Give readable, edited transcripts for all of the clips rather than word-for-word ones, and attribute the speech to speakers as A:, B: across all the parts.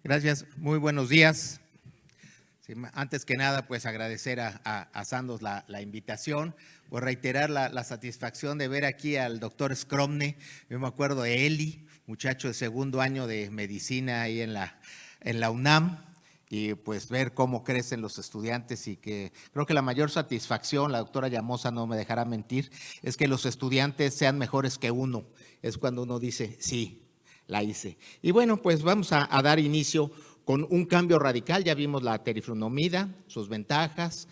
A: Gracias, muy buenos días. Sí, antes que nada, pues agradecer a Sandoz la invitación, por reiterar la satisfacción de ver aquí al doctor Skromne. Yo me acuerdo de Eli, muchacho de segundo año de medicina ahí en la UNAM, y pues ver cómo crecen los estudiantes, y que creo que la mayor satisfacción, la doctora Llamosa no me dejará mentir, es que los estudiantes sean mejores que uno. Es cuando uno dice, sí, la hice. Y bueno, pues vamos a dar inicio con un cambio radical. Ya vimos la teriflunomida, sus ventajas,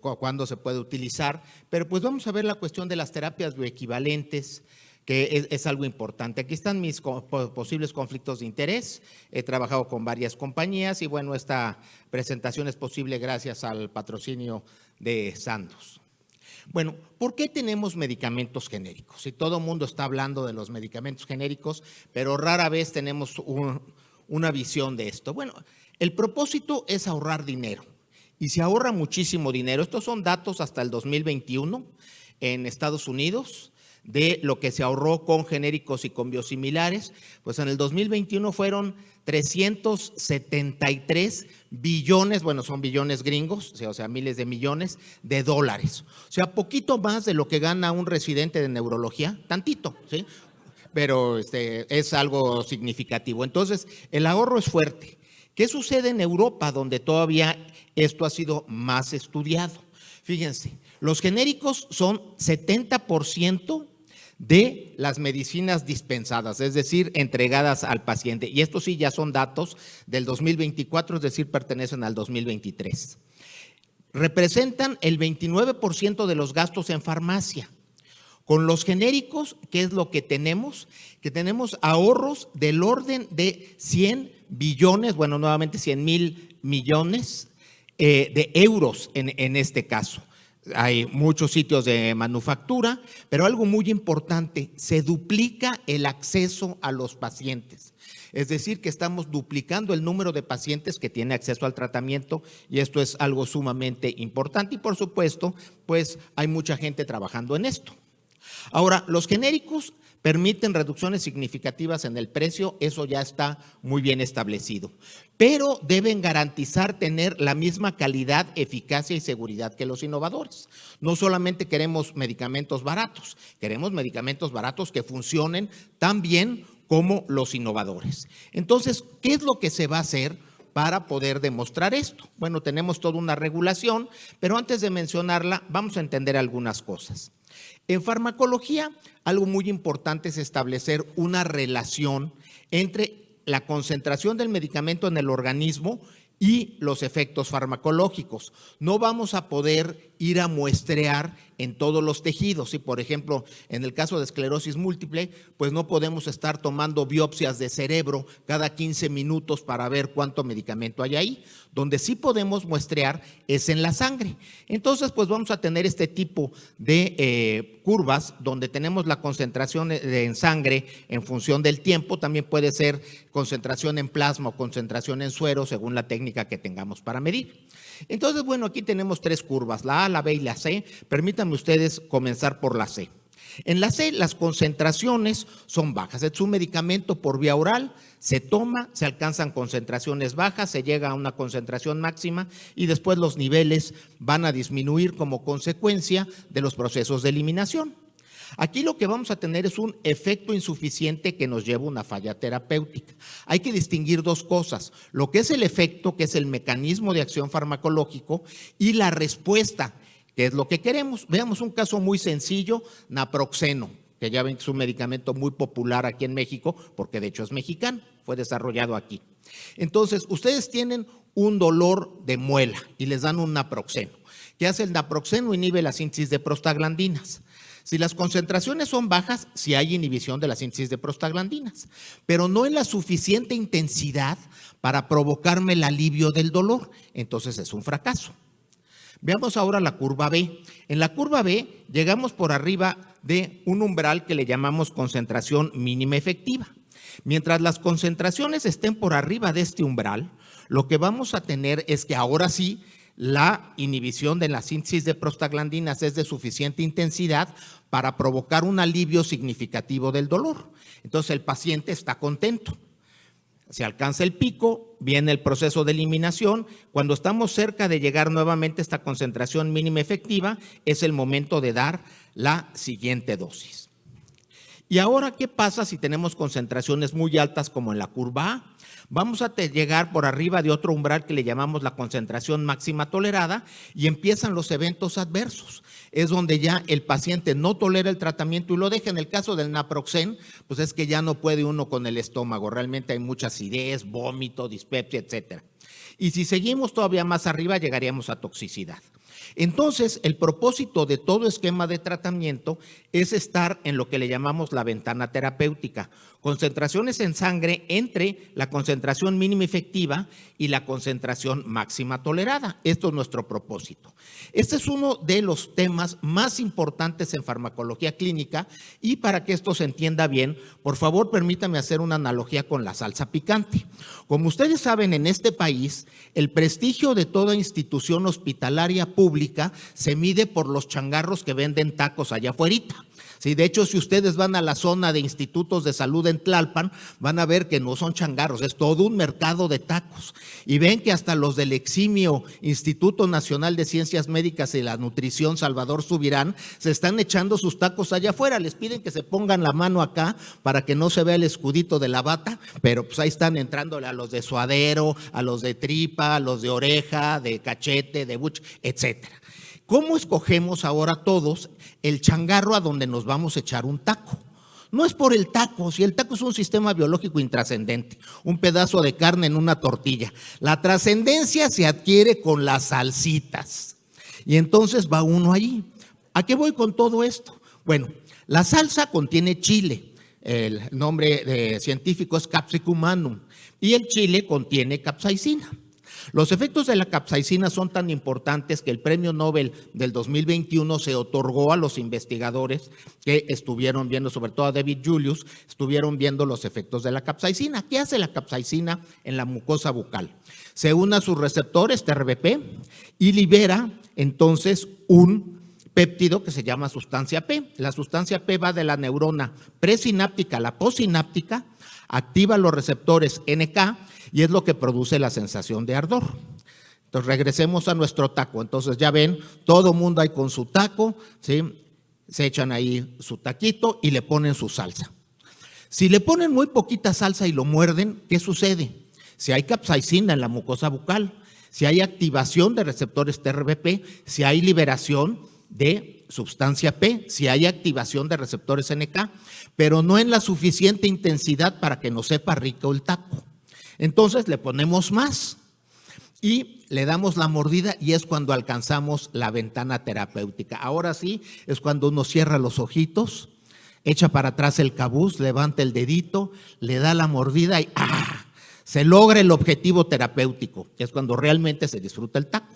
A: cuándo se puede utilizar, pero pues vamos a ver la cuestión de las terapias bioequivalentes, que es algo importante. Aquí están mis posibles conflictos de interés. He trabajado con varias compañías y bueno, esta presentación es posible gracias al patrocinio de Sandoz. Bueno, ¿por qué tenemos medicamentos genéricos? Si todo el mundo está hablando de los medicamentos genéricos, pero rara vez tenemos una visión de esto. Bueno, el propósito es ahorrar dinero, y se ahorra muchísimo dinero. Estos son datos hasta el 2021 en Estados Unidos, de lo que se ahorró con genéricos y con biosimilares. Pues en el 2021 fueron 373 billones, bueno, son billones gringos, o sea, miles de millones de dólares. O sea, poquito más de lo que gana un residente de neurología, tantito, ¿sí? Pero es algo significativo. Entonces, el ahorro es fuerte. ¿Qué sucede en Europa, donde todavía esto ha sido más estudiado? Fíjense, los genéricos son 70% de las medicinas dispensadas, es decir, entregadas al paciente. Y estos sí ya son datos del 2024, es decir, pertenecen al 2023. Representan el 29% de los gastos en farmacia. Con los genéricos, ¿qué es lo que tenemos? Que tenemos ahorros del orden de 100 billones, bueno, nuevamente 100,000 millones de euros en este caso. Hay muchos sitios de manufactura, pero algo muy importante, se duplica el acceso a los pacientes. Es decir, que estamos duplicando el número de pacientes que tienen acceso al tratamiento, y esto es algo sumamente importante, y por supuesto, pues hay mucha gente trabajando en esto. Ahora, los genéricos permiten reducciones significativas en el precio, eso ya está muy bien establecido, pero deben garantizar tener la misma calidad, eficacia y seguridad que los innovadores. No solamente queremos medicamentos baratos, queremos medicamentos baratos que funcionen tan bien como los innovadores. Entonces, ¿qué es lo que se va a hacer para poder demostrar esto? Bueno, tenemos toda una regulación, pero antes de mencionarla, vamos a entender algunas cosas. En farmacología, algo muy importante es establecer una relación entre la concentración del medicamento en el organismo y los efectos farmacológicos. No vamos a poder ir a muestrear en todos los tejidos. Y por ejemplo, en el caso de esclerosis múltiple, pues no podemos estar tomando biopsias de cerebro cada 15 minutos para ver cuánto medicamento hay ahí. Donde sí podemos muestrear es en la sangre. Entonces, pues vamos a tener este tipo de curvas donde tenemos la concentración en sangre en función del tiempo. También puede ser concentración en plasma o concentración en suero, según la técnica que tengamos para medir. Entonces, bueno, aquí tenemos tres curvas, la A, la B y la C. Permítanme ustedes comenzar por la C. En la C, las concentraciones son bajas. Es un medicamento por vía oral, se toma, se alcanzan concentraciones bajas, se llega a una concentración máxima y después los niveles van a disminuir como consecuencia de los procesos de eliminación. Aquí lo que vamos a tener es un efecto insuficiente que nos lleva a una falla terapéutica. Hay que distinguir dos cosas, lo que es el efecto, que es el mecanismo de acción farmacológico, y la respuesta, que es lo que queremos. Veamos un caso muy sencillo, naproxeno, que ya ven que es un medicamento muy popular aquí en México, porque de hecho es mexicano, fue desarrollado aquí. Entonces, ustedes tienen un dolor de muela y les dan un naproxeno. ¿Qué hace el naproxeno? Inhibe la síntesis de prostaglandinas. Si las concentraciones son bajas, sí hay inhibición de la síntesis de prostaglandinas, pero no en la suficiente intensidad para provocarme el alivio del dolor. Entonces es un fracaso. Veamos ahora la curva B. En la curva B llegamos por arriba de un umbral que le llamamos concentración mínima efectiva. Mientras las concentraciones estén por arriba de este umbral, lo que vamos a tener es que ahora sí la inhibición de la síntesis de prostaglandinas es de suficiente intensidad para provocar un alivio significativo del dolor. Entonces el paciente está contento. se alcanza el pico, viene el proceso de eliminación. Cuando estamos cerca de llegar nuevamente a esta concentración mínima efectiva, es el momento de dar la siguiente dosis. Y ahora, ¿qué pasa si tenemos concentraciones muy altas como en la curva A? Vamos a llegar por arriba de otro umbral que le llamamos la concentración máxima tolerada y empiezan los eventos adversos. Es donde ya el paciente no tolera el tratamiento y lo deja. En el caso del naproxen, pues es que ya no puede uno con el estómago. Realmente hay mucha acidez, vómito, dispepsia, etcétera. Y si seguimos todavía más arriba, llegaríamos a toxicidad. Entonces, el propósito de todo esquema de tratamiento es estar en lo que le llamamos la ventana terapéutica, concentraciones en sangre entre la concentración mínima efectiva y la concentración máxima tolerada. Esto es nuestro propósito. Este es uno de los temas más importantes en farmacología clínica y para que esto se entienda bien, por favor, permítame hacer una analogía con la salsa picante. Como ustedes saben, en este país, el prestigio de toda institución hospitalaria pública se mide por los changarros que venden tacos allá afuerita. Sí, de hecho, si ustedes van a la zona de institutos de salud en Tlalpan, van a ver que no son changarros, es todo un mercado de tacos. Y ven que hasta los del eximio Instituto Nacional de Ciencias Médicas y la Nutrición, Salvador Subirán, se están echando sus tacos allá afuera. Les piden que se pongan la mano acá para que no se vea el escudito de la bata, pero pues ahí están entrándole a los de suadero, a los de tripa, a los de oreja, de cachete, de buche, etcétera. ¿Cómo escogemos ahora todos el changarro a donde nos vamos a echar un taco? No es por el taco, si el taco es un sistema biológico intrascendente, un pedazo de carne en una tortilla. La trascendencia se adquiere con las salsitas y entonces va uno allí. ¿A qué voy con todo esto? Bueno, la salsa contiene chile, el nombre científico es Capsicum annuum y el chile contiene capsaicina. Los efectos de la capsaicina son tan importantes que el premio Nobel del 2021 se otorgó a los investigadores que estuvieron viendo, sobre todo a David Julius, estuvieron viendo los efectos de la capsaicina. ¿Qué hace la capsaicina en la mucosa bucal? Se une a sus receptores TRPV y libera entonces un péptido que se llama sustancia P. La sustancia P va de la neurona presináptica a la postsináptica, activa los receptores NK y es lo que produce la sensación de ardor. Entonces regresemos a nuestro taco. Entonces ya ven, todo mundo ahí con su taco, ¿sí? Se echan ahí su taquito y le ponen su salsa. Si le ponen muy poquita salsa y lo muerden, ¿qué sucede? Si hay capsaicina en la mucosa bucal, si hay activación de receptores TRPV, si hay liberación de sustancia P, si hay activación de receptores NK, pero no en la suficiente intensidad para que nos sepa rico el taco. Entonces le ponemos más y le damos la mordida y es cuando alcanzamos la ventana terapéutica. Ahora sí, es cuando uno cierra los ojitos, echa para atrás el cabuz, levanta el dedito, le da la mordida y ¡ah! Se logra el objetivo terapéutico, que es cuando realmente se disfruta el taco.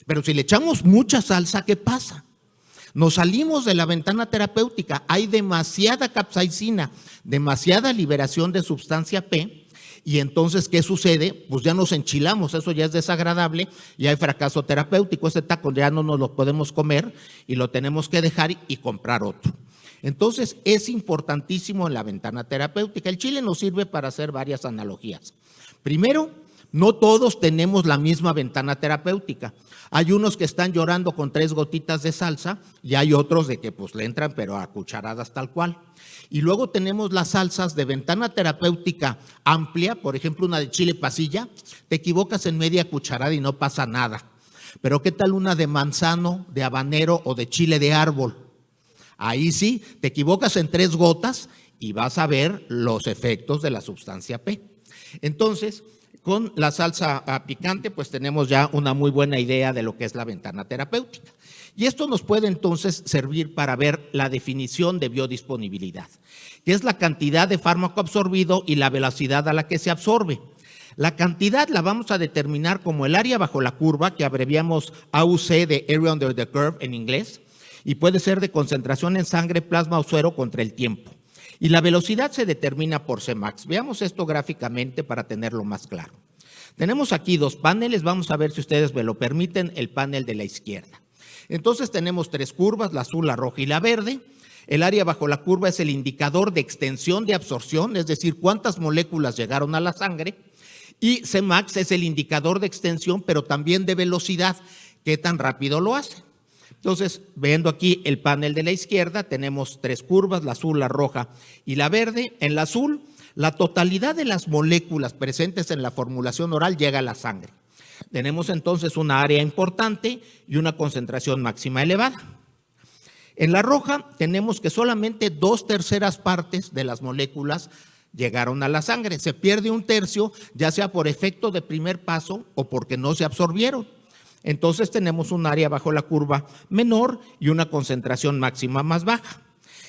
A: Pero si le echamos mucha salsa, ¿qué pasa? Nos salimos de la ventana terapéutica, hay demasiada capsaicina, demasiada liberación de sustancia P. Y entonces, ¿qué sucede? Pues ya nos enchilamos, eso ya es desagradable y hay fracaso terapéutico. Este taco ya no nos lo podemos comer y lo tenemos que dejar y comprar otro. Entonces, es importantísimo en la ventana terapéutica. El chile nos sirve para hacer varias analogías. Primero, no todos tenemos la misma ventana terapéutica. Hay unos que están llorando con 3 gotitas de salsa y hay otros de que pues le entran pero a cucharadas tal cual. Y luego tenemos las salsas de ventana terapéutica amplia, por ejemplo una de chile pasilla, te equivocas en media cucharada y no pasa nada. Pero ¿qué tal una de manzano, de habanero o de chile de árbol? Ahí sí, te equivocas en 3 gotas y vas a ver los efectos de la sustancia P. Entonces, con la salsa picante, pues tenemos ya una muy buena idea de lo que es la ventana terapéutica. Y esto nos puede entonces servir para ver la definición de biodisponibilidad, que es la cantidad de fármaco absorbido y la velocidad a la que se absorbe. La cantidad la vamos a determinar como el área bajo la curva, que abreviamos AUC de Area Under the Curve en inglés, y puede ser de concentración en sangre, plasma o suero contra el tiempo. Y la velocidad se determina por Cmax. Veamos esto gráficamente para tenerlo más claro. Tenemos aquí 2 paneles, vamos a ver si ustedes me lo permiten, el panel de la izquierda. Entonces tenemos 3 curvas, la azul, la roja y la verde. El área bajo la curva es el indicador de extensión de absorción, es decir, cuántas moléculas llegaron a la sangre. Y Cmax es el indicador de extensión, pero también de velocidad, qué tan rápido lo hace. Entonces, viendo aquí el panel de la izquierda, tenemos 3 curvas, la azul, la roja y la verde. En la azul, la totalidad de las moléculas presentes en la formulación oral llega a la sangre. Tenemos entonces una área importante y una concentración máxima elevada. En la roja tenemos que solamente 2/3 partes de las moléculas llegaron a la sangre. Se pierde 1/3, ya sea por efecto de primer paso o porque no se absorbieron. Entonces tenemos un área bajo la curva menor y una concentración máxima más baja.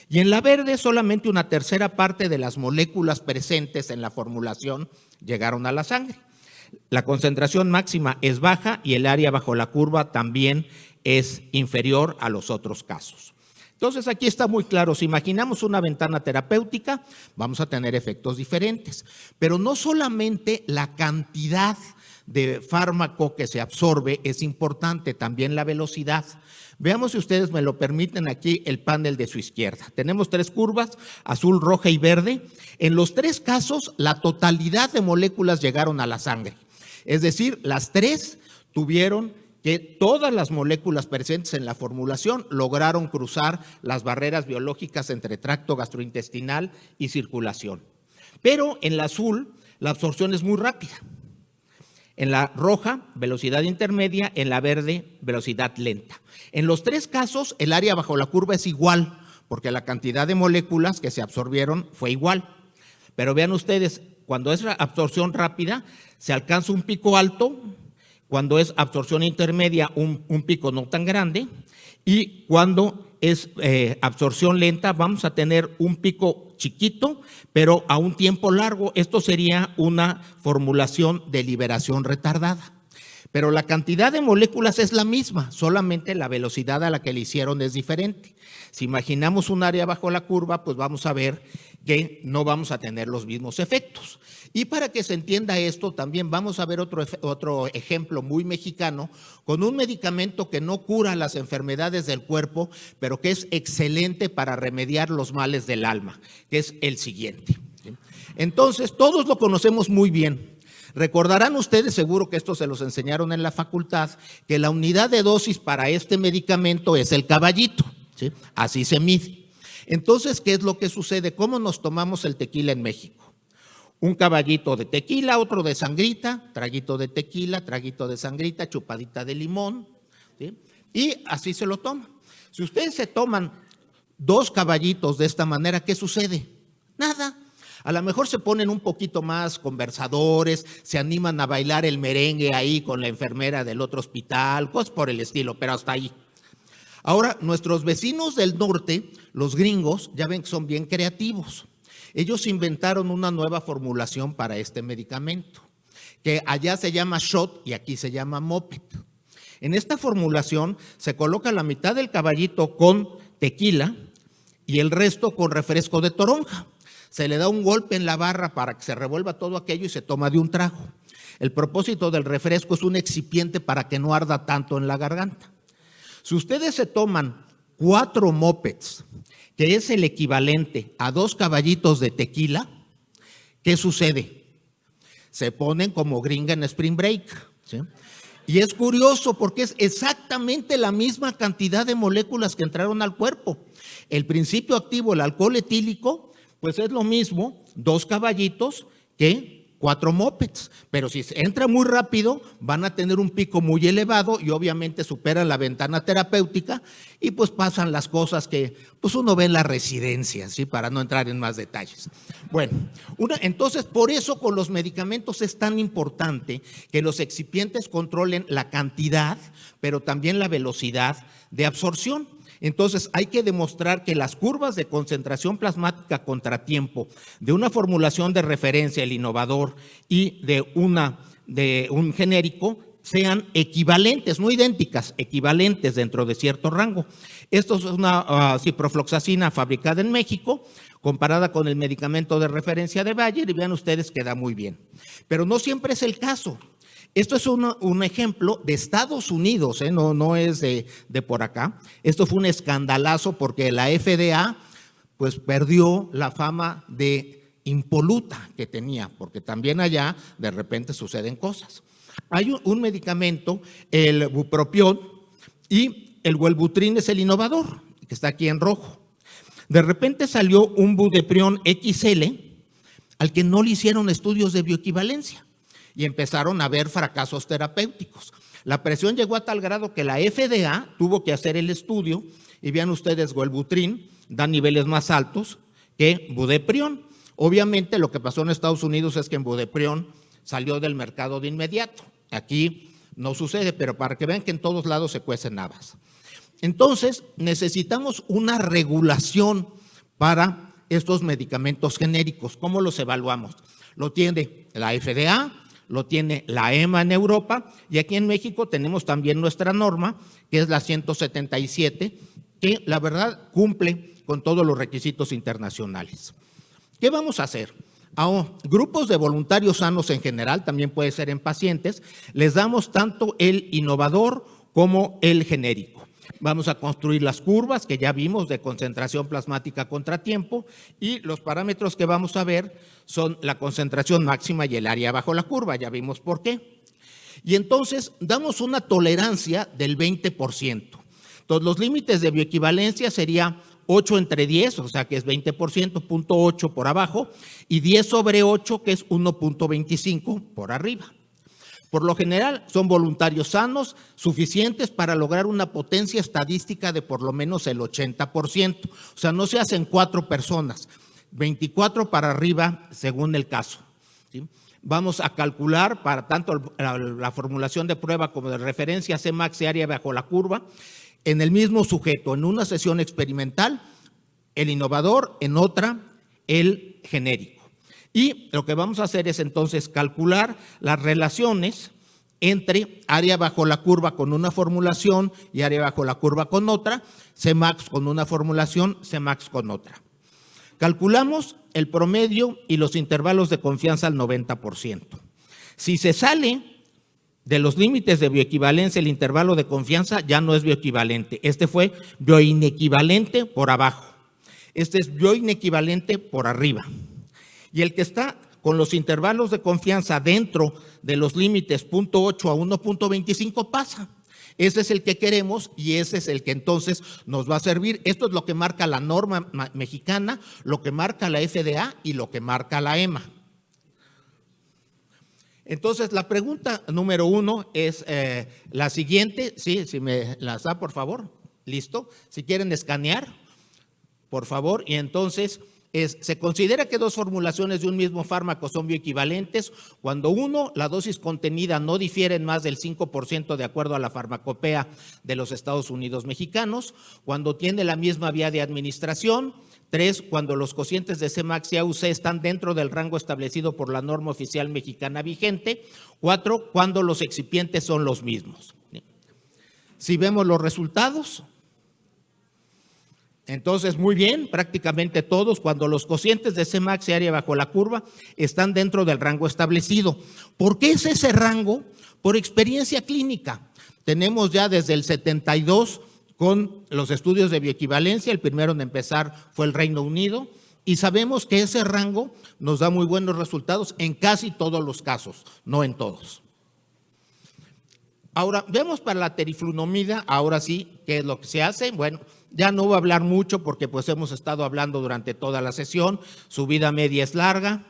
A: Y en la verde solamente 1/3 parte de las moléculas presentes en la formulación llegaron a la sangre. La concentración máxima es baja y el área bajo la curva también es inferior a los otros casos. Entonces aquí está muy claro, si imaginamos una ventana terapéutica, vamos a tener efectos diferentes, pero no solamente la cantidad de fármaco que se absorbe es importante, también la velocidad. Veamos, si ustedes me lo permiten, aquí el panel de su izquierda. Tenemos 3 curvas, azul, roja y verde. En los 3 casos, la totalidad de moléculas llegaron a la sangre. Es decir, las 3 tuvieron que todas las moléculas presentes en la formulación lograron cruzar las barreras biológicas entre tracto gastrointestinal y circulación. Pero en la azul, la absorción es muy rápida. En la roja, velocidad intermedia, en la verde, velocidad lenta. En los 3 casos, el área bajo la curva es igual, porque la cantidad de moléculas que se absorbieron fue igual. Pero vean ustedes, cuando es absorción rápida, se alcanza un pico alto. Cuando es absorción intermedia, un pico no tan grande, y cuando es absorción lenta, vamos a tener un pico chiquito, pero a un tiempo largo. Esto sería una formulación de liberación retardada. Pero la cantidad de moléculas es la misma, solamente la velocidad a la que le hicieron es diferente. Si imaginamos un área bajo la curva, pues vamos a ver que no vamos a tener los mismos efectos. Y para que se entienda esto, también vamos a ver otro ejemplo muy mexicano con un medicamento que no cura las enfermedades del cuerpo, pero que es excelente para remediar los males del alma, que es el siguiente. Entonces, todos lo conocemos muy bien. Recordarán ustedes, seguro que esto se los enseñaron en la facultad, que la unidad de dosis para este medicamento es el caballito, ¿sí? Así se mide. Entonces, ¿qué es lo que sucede? ¿Cómo nos tomamos el tequila en México? Un caballito de tequila, otro de sangrita, traguito de tequila, traguito de sangrita, chupadita de limón, ¿sí? Y así se lo toman. Si ustedes se toman 2 caballitos de esta manera, ¿qué sucede? Nada. A lo mejor se ponen un poquito más conversadores, se animan a bailar el merengue ahí con la enfermera del otro hospital, cosas por el estilo, pero hasta ahí. Ahora, nuestros vecinos del norte, los gringos, ya ven que son bien creativos. Ellos inventaron una nueva formulación para este medicamento, que allá se llama shot y aquí se llama moped. En esta formulación se coloca la mitad del caballito con tequila y el resto con refresco de toronja. Se le da un golpe en la barra para que se revuelva todo aquello y se toma de un trago. El propósito del refresco es un excipiente para que no arda tanto en la garganta. Si ustedes se toman 4 mopeds, que es el equivalente a 2 caballitos de tequila, ¿qué sucede? Se ponen como gringa en Spring Break, ¿sí? Y es curioso porque es exactamente la misma cantidad de moléculas que entraron al cuerpo. El principio activo, el alcohol etílico, pues es lo mismo, 2 caballitos que 4 mopeds, pero si entra muy rápido van a tener un pico muy elevado y obviamente superan la ventana terapéutica y pues pasan las cosas que pues uno ve en la residencia, ¿sí? Para no entrar en más detalles. Bueno, entonces por eso con los medicamentos es tan importante que los excipientes controlen la cantidad, pero también la velocidad de absorción. Entonces hay que demostrar que las curvas de concentración plasmática contratiempo de una formulación de referencia, el innovador, y de un genérico sean equivalentes, no idénticas, equivalentes dentro de cierto rango. Esto es una ciprofloxacina fabricada en México, comparada con el medicamento de referencia de Bayer, y vean ustedes que da muy bien. Pero no siempre es el caso. Esto es un ejemplo de Estados Unidos, no es de por acá. Esto fue un escandalazo porque la FDA pues perdió la fama de impoluta que tenía, porque también allá de repente suceden cosas. Hay un medicamento, el bupropión, y el Wellbutrin es el innovador, que está aquí en rojo. De repente salió un budeprión XL al que no le hicieron estudios de bioequivalencia y empezaron a haber fracasos terapéuticos. La presión llegó a tal grado que la FDA tuvo que hacer el estudio y vean ustedes, Wellbutrin da niveles más altos que budeprión. Obviamente lo que pasó en Estados Unidos es que en budeprión salió del mercado de inmediato. Aquí no sucede, pero para que vean que en todos lados se cuecen habas. Entonces, necesitamos una regulación para estos medicamentos genéricos. ¿Cómo los evaluamos? Lo tiene la FDA, lo tiene la EMA en Europa y aquí en México tenemos también nuestra norma, que es la 177, que la verdad cumple con todos los requisitos internacionales. ¿Qué vamos a hacer? A grupos de voluntarios sanos en general, también puede ser en pacientes, les damos tanto el innovador como el genérico. Vamos a construir las curvas que ya vimos de concentración plasmática contra tiempo y los parámetros que vamos a ver son la concentración máxima y el área bajo la curva, ya vimos por qué. Y entonces damos una tolerancia del 20%. Entonces los límites de bioequivalencia sería 8 entre 10, o sea que es 20%, 0.8 por abajo, y 10 sobre 8, que es 1.25 por arriba. Por lo general son voluntarios sanos, suficientes para lograr una potencia estadística de por lo menos el 80%. O sea, no se hacen 4 personas, 24 para arriba según el caso. ¿Sí? Vamos a calcular para tanto la formulación de prueba como de referencia Cmax y área bajo la curva en el mismo sujeto, en una sesión experimental, el innovador, en otra, el genérico. Y lo que vamos a hacer es entonces calcular las relaciones entre área bajo la curva con una formulación y área bajo la curva con otra, Cmax con una formulación, Cmax con otra. Calculamos el promedio y los intervalos de confianza al 90%. Si se sale de los límites de bioequivalencia, el intervalo de confianza ya no es bioequivalente. Este fue bioinequivalente por abajo. Este es bioinequivalente por arriba. Y el que está con los intervalos de confianza dentro de los límites 0.8 a 1.25 pasa. Ese es el que queremos y ese es el que entonces nos va a servir. Esto es lo que marca la norma mexicana, lo que marca la FDA y lo que marca la EMA. Entonces, la pregunta número 1 es la siguiente. Sí, si me las da, por favor. ¿Listo? Si quieren escanear, por favor. Y entonces, se considera que 2 formulaciones de un mismo fármaco son bioequivalentes cuando la dosis contenida no difiere en más del 5% de acuerdo a la farmacopea de los Estados Unidos mexicanos, cuando tiene la misma vía de administración. 3, cuando los cocientes de Cmax y AUC están dentro del rango establecido por la norma oficial mexicana vigente. 4, cuando los excipientes son los mismos. Si vemos los resultados, entonces muy bien, prácticamente todos, cuando los cocientes de Cmax y área bajo la curva están dentro del rango establecido. ¿Por qué es ese rango? Por experiencia clínica. Tenemos ya desde el 72 con los estudios de bioequivalencia, el primero en empezar fue el Reino Unido, y sabemos que ese rango nos da muy buenos resultados en casi todos los casos, no en todos. Ahora, vemos para la teriflunomida, ahora sí, ¿qué es lo que se hace? Bueno, ya no voy a hablar mucho porque pues hemos estado hablando durante toda la sesión, su vida media es larga,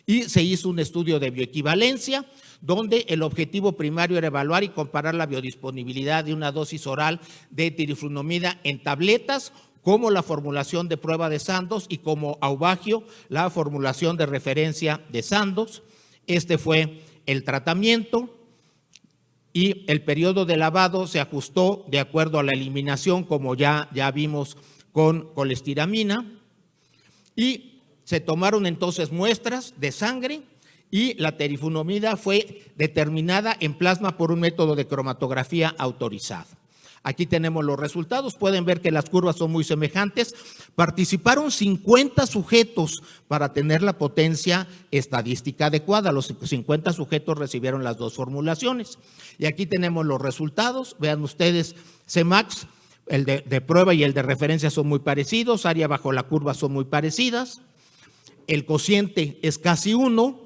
A: y se hizo un estudio de bioequivalencia, donde el objetivo primario era evaluar y comparar la biodisponibilidad de una dosis oral de teriflunomida en tabletas, como la formulación de prueba de Sandoz y como Aubagio, la formulación de referencia de Sandoz. Este fue el tratamiento y el periodo de lavado se ajustó de acuerdo a la eliminación, como ya vimos con colestiramina, y se tomaron entonces muestras de sangre y la teriflunomida fue determinada en plasma por un método de cromatografía autorizado. Aquí tenemos los resultados, pueden ver que las curvas son muy semejantes. Participaron 50 sujetos para tener la potencia estadística adecuada. Los 50 sujetos recibieron las dos formulaciones. Y aquí tenemos los resultados. Vean ustedes, Cmax, el de prueba y el de referencia son muy parecidos, área bajo la curva son muy parecidas. El cociente es casi 1.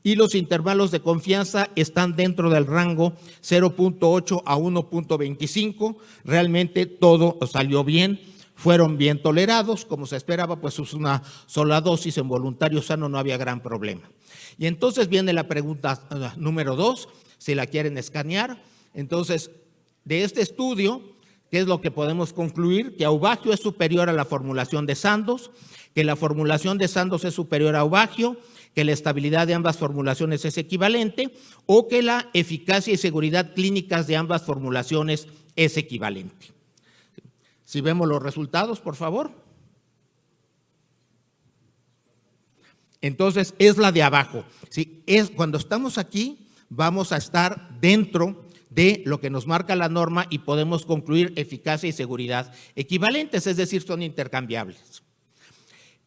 A: Y los intervalos de confianza están dentro del rango 0.8 a 1.25. Realmente todo salió bien, fueron bien tolerados, como se esperaba, pues es una sola dosis, en voluntario sano no había gran problema. Y entonces viene la pregunta número 2, si la quieren escanear. Entonces, de este estudio, ¿qué es lo que podemos concluir? Que Aubagio es superior a la formulación de Sandoz, que la formulación de Sandoz es superior a Aubagio, que la estabilidad de ambas formulaciones es equivalente o que la eficacia y seguridad clínicas de ambas formulaciones es equivalente. Si vemos los resultados, por favor. Entonces, es la de abajo. ¿Sí? Cuando estamos aquí, vamos a estar dentro de lo que nos marca la norma y podemos concluir eficacia y seguridad equivalentes, es decir, son intercambiables.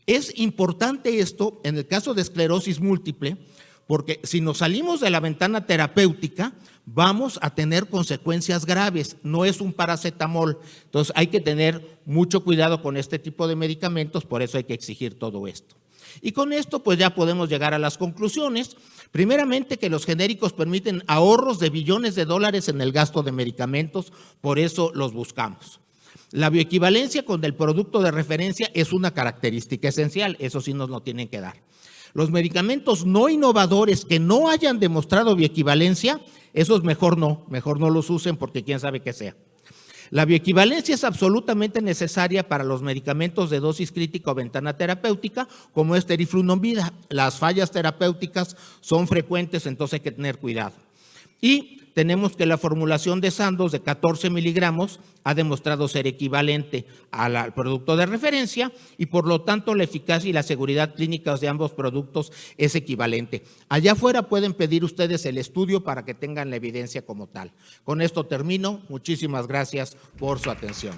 A: Es importante esto en el caso de esclerosis múltiple, porque si nos salimos de la ventana terapéutica, vamos a tener consecuencias graves. No es un paracetamol. Entonces, hay que tener mucho cuidado con este tipo de medicamentos, por eso hay que exigir todo esto. Y con esto, pues ya podemos llegar a las conclusiones. Primeramente, que los genéricos permiten ahorros de billones de dólares en el gasto de medicamentos, por eso los buscamos. La bioequivalencia con el producto de referencia es una característica esencial, eso sí nos lo tienen que dar. Los medicamentos no innovadores que no hayan demostrado bioequivalencia, esos mejor no los usen porque quién sabe qué sea. La bioequivalencia es absolutamente necesaria para los medicamentos de dosis crítica o ventana terapéutica, como es teriflunomida. Las fallas terapéuticas son frecuentes, entonces hay que tener cuidado. Y tenemos que la formulación de Sandoz de 14 miligramos ha demostrado ser equivalente al producto de referencia y por lo tanto la eficacia y la seguridad clínicas de ambos productos es equivalente. Allá afuera pueden pedir ustedes el estudio para que tengan la evidencia como tal. Con esto termino. Muchísimas gracias por su atención.